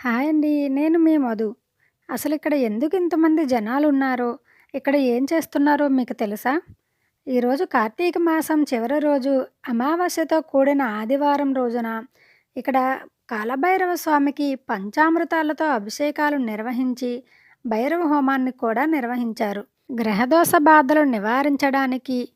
Hi అండి. నేను మీ మధు. అసలిక్కడ ఎందుకు ఇంతమంది జనాలున్నారో, ఇక్కడ ఏం చేస్తున్నారో మీకు తెలుసా? ఈరోజు కార్తీక మాసం చివరి రోజు అమావాస్యతో కూడిన ఆదివారం రోజున ఇక్కడ కాలభైరవ స్వామికి పంచామృతాలతో అభిషేకాలు నిర్వహించి, భైరవ హోమాన్ని కూడా నిర్వహించారు. గ్రహదోష బాధలు నివారించడానికి,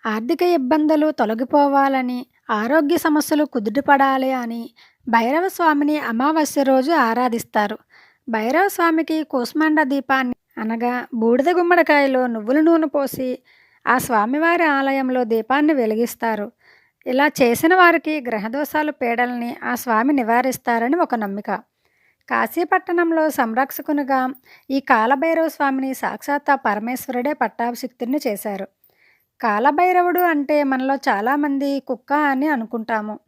ఆర్థిక ఇబ్బందులు తొలగిపోవాలని, ఆరోగ్య సమస్యలు కుదుటపడాలి అని భైరవ స్వామిని అమావాస్య రోజు ఆరాధిస్తారు. భైరవ స్వామికి కూష్మాండ దీపాన్ని అనగా బూడిద గుమ్మడికాయలో నువ్వుల నూనె పోసి ఆ స్వామివారి ఆలయంలో దీపాన్ని వెలిగిస్తారు. ఇలా చేసిన వారికి గ్రహదోషాలు పీడల్ని ఆ స్వామి నివారిస్తారని ఒక నమ్మిక. కాశీపట్టణంలో సంరక్షకునిగా ఈ కాలభైరవ స్వామిని సాక్షాత్ ఆ పరమేశ్వరుడే పట్టాభిషిక్తుడిని చేశారు. కాలభైరవుడు అంటే మనలో చాలామంది కుక్క అని అనుకుంటాము.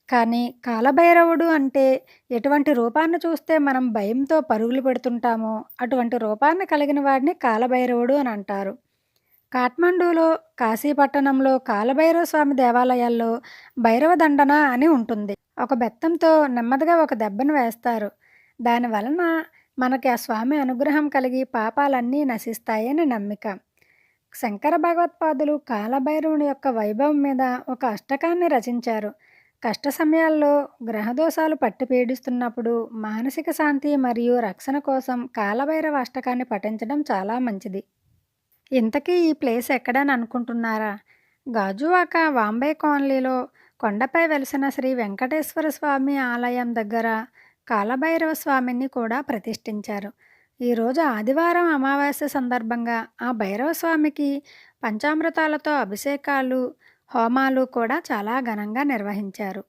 కానీ కాలభైరవుడు అంటే ఎటువంటి రూపాన్ని చూస్తే మనం భయంతో పరుగులు పెడుతుంటామో అటువంటి రూపాన్ని కలిగిన వాడిని కాలభైరవుడు అని అంటారు. కాఠ్మండూలో, కాశీపట్టణంలో కాలభైరవ స్వామి దేవాలయాల్లో భైరవ దండన అని ఉంటుంది. ఒక బెత్తంతో నెమ్మదిగా ఒక దెబ్బను వేస్తారు. దాని వలన మనకి ఆ స్వామి అనుగ్రహం కలిగి పాపాలన్నీ నశిస్తాయని నమ్మిక. శంకర భగవత్పాదులు కాలభైరవుని యొక్క వైభవం మీద ఒక అష్టకాన్ని రచించారు. కష్ట సమయాల్లో గ్రహదోషాలు పట్టి పీడిస్తున్నప్పుడు మానసిక శాంతి మరియు రక్షణ కోసం కాలభైరవ అష్టకాన్ని పఠించడం చాలా మంచిది. ఇంతకీ ఈ ప్లేస్ ఎక్కడని అనుకుంటున్నారా? గాజువాక వాంబే కాలనీలో కొండపై వెలిసిన శ్రీ వెంకటేశ్వర స్వామి ఆలయం దగ్గర కాలభైరవ స్వామిని కూడా ప్రతిష్ఠించారు. ఈరోజు ఆదివారం అమావాస్య సందర్భంగా ఆ భైరవ స్వామికి పంచామృతాలతో అభిషేకాలు, హోమాలు కూడా చాలా ఘనంగా నిర్వహించారు.